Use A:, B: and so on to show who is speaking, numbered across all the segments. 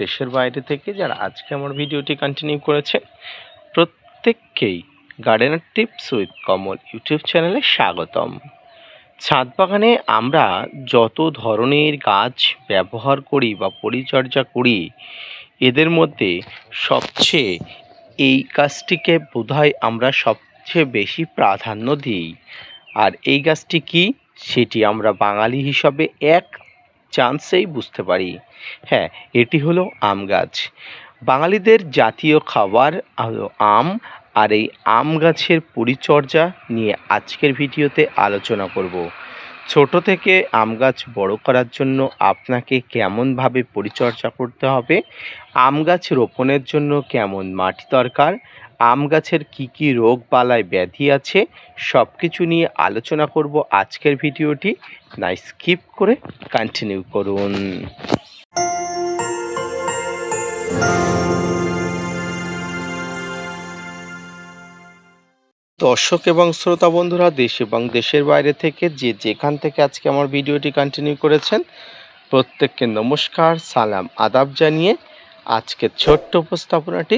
A: দেশের বাইরে থেকে যারা আজকে আমার ভিডিওটি কন্টিনিউ করেছে প্রত্যেককেই gardener tips with Kamal YouTube চ্যানেলে স্বাগতম। ছাদ বাগানে আমরা যত ধরনের গাছ ব্যবহার করি বা পরিচর্যা করি, এদের মধ্যে সবচেয়ে এই গাছটিকে বোধহয় আমরা সবচেয়ে বেশি প্রাধান্য দিই। আর এই গাছটি কি, সেটি আমরা বাঙালি হিসাবে এক চান্সেই বুঝতে পারি। হ্যাঁ, এটি হলো আম গাছ। বাঙালিদের জাতীয় খাবার হলো আম, আর এই আম গাছের পরিচর্যা নিয়ে আজকের ভিডিওতে আলোচনা করব। ছোট থেকে আম গাছ বড় করার জন্য আপনাকে কেমনভাবে পরিচর্যা করতে হবে, আম গাছ রোপণের জন্য কেমন মাটি দরকার, আম গাছের কী কী রোগ বালাই ব্যাধি আছে, সব কিছু নিয়ে আলোচনা করব আজকের ভিডিওটি। না স্কিপ করে কন্টিনিউ করুন। দর্শক এবং শ্রোতা বন্ধুরা, দেশ এবং দেশের বাইরে থেকে যে যেখান থেকে আজকে আমার ভিডিওটি কন্টিনিউ করেছেন, প্রত্যেককে নমস্কার, সালাম, আদাব জানিয়ে আজকের ছোট্ট উপস্থাপনাটি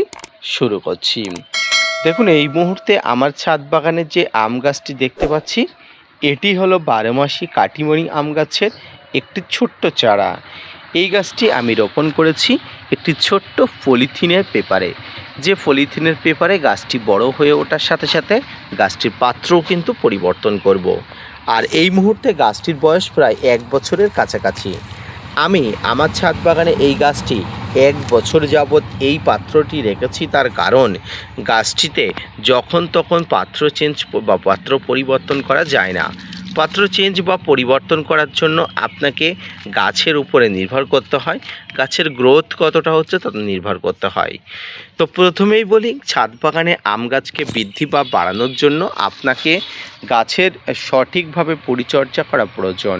A: শুরু করছি। দেখুন, এই মুহূর্তে আমার ছাদ বাগানে যে আম গাছটি দেখতে পাচ্ছি, এটি হলো 12 মাসি কাটিমণি আম গাছের একটি ছোট্ট চারা। এই গাছটি আমি রোপণ করেছি একটি ছোট্ট পলিথিনের পেপারে। যে পলিথিনের পেপারে গাছটি বড় হয়ে ওঠার সাথে সাথে গাছটির পাত্রও কিন্তু পরিবর্তন করব। আর এই মুহূর্তে গাছটির বয়স প্রায় 1 বছরের কাছাকাছি। আমি আমার ছাদ বাগানে এই গাছটি 1 বছর যাবৎ এই পাত্রটি রেখেছি, তার কারণ গাছটিতে যখন তখন পাত্র চেঞ্জ বা পাত্র পরিবর্তন করা যায় না। পাত্র চেঞ্জ বা পরিবর্তন করার জন্য আপনাকে গাছের উপরে নির্ভর করতে হয়, গাছের গ্রোথ কতটা হচ্ছে তাতে নির্ভর করতে হয়। তো প্রথমেই বলি, ছাদ বাগানে আম গাছকে বৃদ্ধি বা বাড়ানোর জন্য আপনাকে গাছের সঠিকভাবে পরিচর্যা করা প্রয়োজন।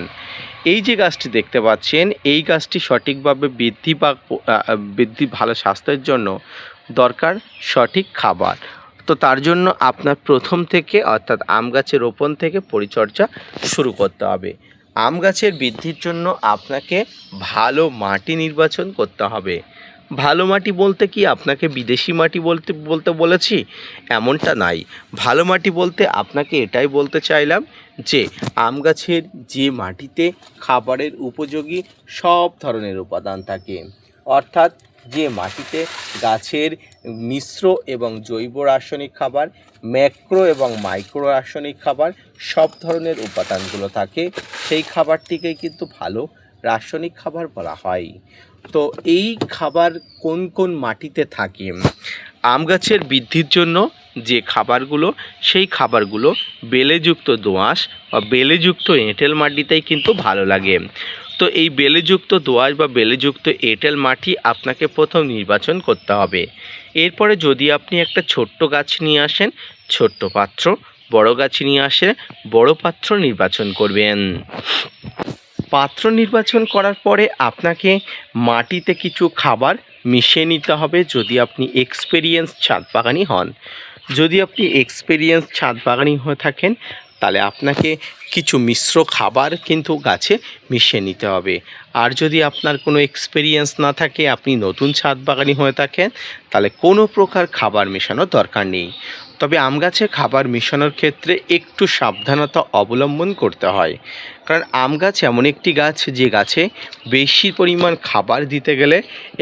A: এই যে গাছটি দেখতে পাচ্ছেন, এই গাছটি সঠিকভাবে বৃদ্ধি ভালো স্বাস্থ্যের জন্য দরকার সঠিক খাবার। তো তার জন্য আপনার প্রথম থেকে অর্থাৎ আম গাছের রোপণ থেকে পরিচর্যা শুরু করতে হবে। আম গাছের বৃদ্ধির জন্য আপনাকে ভালো মাটি নির্বাচন করতে হবে। ভালো মাটি বলতে কি আপনাকে বিদেশি মাটি বলতে বলেছি এমনটা নাই। ভালো মাটি বলতে আপনাকে এটাই বলতে চাইলাম যে আম গাছের যে মাটিতে খাবারের উপযোগী সব ধরনের উপাদান থাকে, অর্থাৎ যে মাটিতে গাছের মিশ্র এবং জৈব রাসায়নিক খাবার, ম্যাক্রো এবং মাইক্রো রাসায়নিক খাবার সব ধরনের উপাদানগুলো থাকে, সেই খাবারটিকেই কিন্তু ভালো রাসায়নিক খাবার বলা হয়। তো এই খাবার কোন কোন মাটিতে থাকে? আম গাছের বৃদ্ধির জন্য যে খাবারগুলো, সেই খাবারগুলো বেলেযুক্ত দোআঁশ বা বেলেযুক্ত এঁটেল মাটিতেই কিন্তু ভালো লাগে। তো এই বেলেযুক্ত দোআঁশ বা বেলেযুক্ত এঁটেল মাটি আপনাকে প্রথম নির্বাচন করতে হবে। এরপরে যদি আপনি একটা ছোট্ট গাছ নিয়ে আসেন, ছোট্ট পাত্র, বড় গাছ নিয়ে আসে বড় পাত্র নির্বাচন করবেন। পাত্র নির্বাচন করার পরে আপনাকে মাটিতে কিছু খাবার মিশিয়ে নিতে হবে যদি আপনি এক্সপেরিয়েন্স ছাদ বাগানি হন। যদি আপনি এক্সপেরিয়েন্স ছাদ বাগানি হয়ে থাকেন, তাহলে আপনাকে কিছু মিশ্র খাবার কিন্তু গাছে মিশিয়ে নিতে হবে। আর যদি আপনার কোনো এক্সপেরিয়েন্স না থাকে, আপনি নতুন ছাদ বাগানি হয়ে থাকেন, তাহলে কোনো প্রকার খাবার মেশানোর দরকার নেই। তবে আম গাছে খাবার মেশানোর ক্ষেত্রে একটু সাবধানতা অবলম্বন করতে হয়, কারণ আম গাছ এমন একটি গাছ যে গাছে বেশি পরিমাণ খাবার দিতে গেলে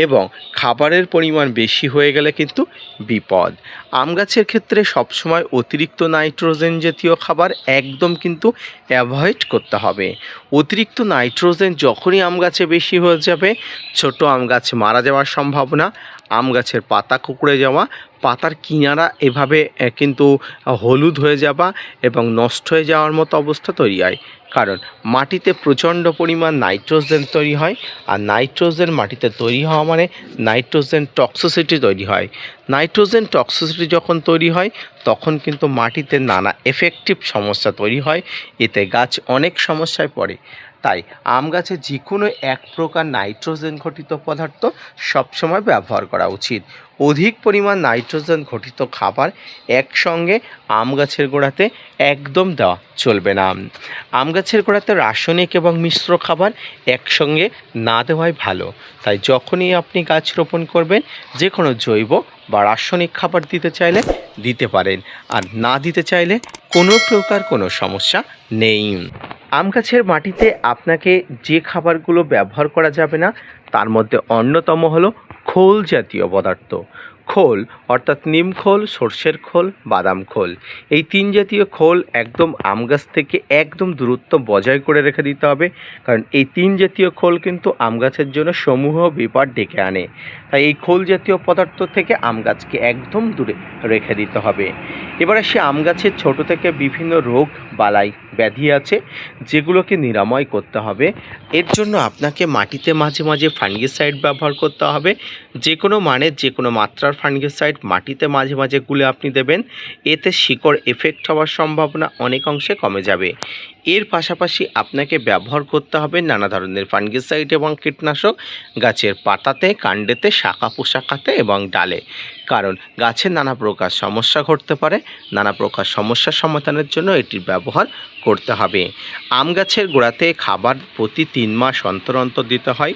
A: এবং খাবারের পরিমাণ বেশি হয়ে গেলে কিন্তু বিপদ। আম গাছের ক্ষেত্রে সবসময় অতিরিক্ত নাইট্রোজেন জাতীয় খাবার একদম কিন্তু অ্যাভয়েড করতে হবে। অতিরিক্ত নাইট্রোজেন যখনই আম গাছে বেশি হয়ে যাবে, ছোট আম গাছ মারা যাওয়ার সম্ভাবনা, আম গাছের পাতা কুঁকড়ে যাওয়া, পাতার কিনারা এভাবে কিন্তু হলুদ হয়ে যাওয়া এবং নষ্ট হয়ে যাওয়ার মতো অবস্থা তৈরি হয়। কারণ মাটিতে প্রচণ্ড পরিমাণ নাইট্রোজেন তৈরি হয়, আর নাইট্রোজেন মাটিতে তৈরি হওয়া মানে নাইট্রোজেন টক্সিসিটি তৈরি হয়। নাইট্রোজেন টক্সিসিটি যখন তৈরি হয়, তখন কিন্তু মাটিতে নানা এফেক্টিভ সমস্যা তৈরি হয়, এতে গাছ অনেক সমস্যায় পড়ে। তাই আম গাছে যে কোনো এক প্রকার নাইট্রোজেন ঘটিত পদার্থ সবসময় ব্যবহার করা উচিত। অধিক পরিমাণ নাইট্রোজেন ঘটিত খাবার একসঙ্গে আম গাছের গোড়াতে একদম দেওয়া চলবে না। আম গাছের গোড়াতে রাসায়নিক এবং মিশ্র খাবার একসঙ্গে না দেওয়াই ভালো। তাই যখনই আপনি গাছ রোপণ করবেন যে কোনো জৈব বা রাসায়নিক খাবার দিতে চাইলে দিতে পারেন, আর না দিতে চাইলে কোনো প্রকার কোনো সমস্যা নেই। আম গাছের মাটিতে আপনাকে যে খাবারগুলো ব্যবহার করা যাবে না তার মধ্যে অন্যতম হলো খোল জাতীয় পদার্থ। খোল অর্থাৎ নিম খোল, সর্ষের খোল, বাদাম খোল, এই 3 জাতীয় খোল একদম আম গাছ থেকে একদম দূরত্ব বজায় করে রেখে দিতে হবে, কারণ এই 3 জাতীয় খোল কিন্তু আম গাছের জন্য সমূহ বিপদ ডেকে আনে। তাই এই খোল জাতীয় পদার্থ থেকে আম গাছকে একদম দূরে রেখে দিতে হবে। এবারে সে আম গাছের ছোটো থেকে বিভিন্ন রোগ বালাই ব্যাধি আছে যেগুলোকে নিরাময় করতে হবে। এর জন্য আপনাকে মাটিতে মাঝে মাঝে ফাঙ্গিসাইড ব্যবহার করতে হবে। যে কোনো মানের যে কোনো মাত্রার ফাঙ্গিসাইড মাটিতে মাঝে মাঝে গুলে আপনি দেবেন, এতে শিকড় এফেক্ট হওয়ার সম্ভাবনা অনেক অংশে কমে যাবে। এর পাশাপাশি আপনাকে ব্যবহার করতে হবে নানা ধরনের ফাঙ্গিসাইড এবং কীটনাশক গাছের পাতাতে, কাণ্ডেতে, শাখা পোশাকাতে এবং ডালে, কারণ গাছের নানা প্রকার সমস্যা ঘটতে পারে। নানা প্রকার সমস্যার সমাধানের জন্য এটির ব্যবহার করতে হবে। আম গাছের গোড়াতে খাবার প্রতি 3 মাস অন্তর অন্তর দিতে হয়।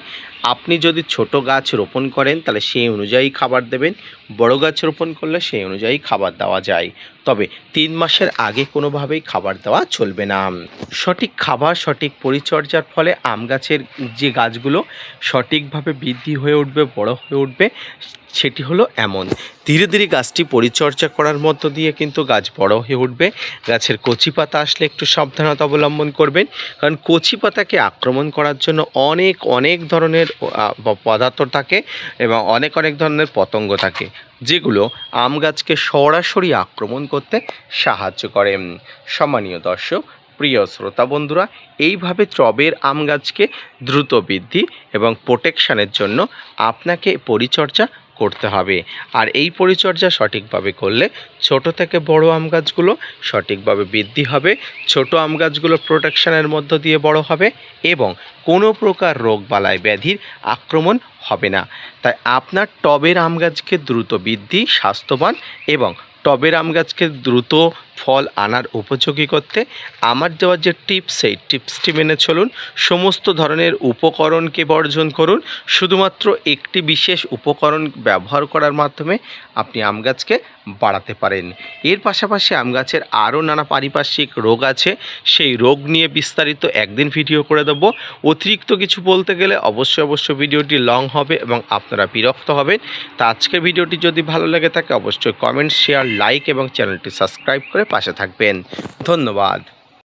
A: আপনি যদি ছোট গাছ রোপণ করেন তাহলে সেই অনুযায়ী খাবার দেবেন, বড় গাছ রোপণ করলে সেই অনুযায়ী খাবার দেওয়া যায়, তবে 3 মাসের আগে কোনোভাবেই খাবার দেওয়া চলবে না। সঠিক খাবার, সঠিক পরিচর্যার ফলে আম গাছের যে গাছগুলো সঠিকভাবে বৃদ্ধি হয়ে উঠবে, বড় হয়ে উঠবে, সেটি হলো এমন। ধীরে ধীরে গাছটি পরিচর্যা করার মধ্য দিয়ে কিন্তু গাছ বড় হয়ে উঠবে। গাছের কচি পাতা আসলে একটু সাবধানতা অবলম্বন করবেন, কারণ কচি পাতাকে আক্রমণ করার জন্য অনেক ধরনের পদার্থ থাকে এবং অনেক ধরনের পতঙ্গ থাকে, যেগুলো আম গাছকে সরাসরি আক্রমণ করতে সাহায্য করে। সম্মানীয় দর্শক, প্রিয় শ্রোতা বন্ধুরা, এইভাবে টবের আম গাছকে দ্রুত বৃদ্ধি এবং প্রোটেকশানের জন্য আপনাকে পরিচর্যা করতে হবে। আর এই পরিচর্যা সঠিকভাবে করলে ছোট থেকে বড় আম গাছগুলো সঠিকভাবে বৃদ্ধি হবে, ছোট আম গাছগুলো প্রোটেকশানের মধ্য দিয়ে বড় হবে এবং কোনো প্রকার রোগবালাই ব্যাধির আক্রমণ হবে না। তাই আপনার টবের আম গাছকে দ্রুত বৃদ্ধি, স্বাস্থ্যবান এবং টবের আম গাছকে দ্রুত ফল আনার উপযোগী করতে আমার দেওয়া যে টিপস, সেই টিপসটি মেনে চলুন। সমস্ত ধরনের উপকরণকে বর্জন করুন, শুধুমাত্র একটি বিশেষ উপকরণ ব্যবহার করার মাধ্যমে আপনি আম গাছকে বাড়াতে পারেন। এর পাশাপাশি আম গাছের আরও নানা পারিপার্শ্বিক রোগ আছে, সেই রোগ নিয়ে বিস্তারিত একদিন ভিডিও করে দেবো। অতিরিক্ত কিছু বলতে গেলে অবশ্যই ভিডিওটি লং হবে এবং আপনারা বিরক্ত হবেন। তা আজকের ভিডিওটি যদি ভালো লেগে থাকে অবশ্যই কমেন্ট, শেয়ার, লাইক এবং চ্যানেলটি সাবস্ক্রাইব করে পাশে থাকবেন। ধন্যবাদ।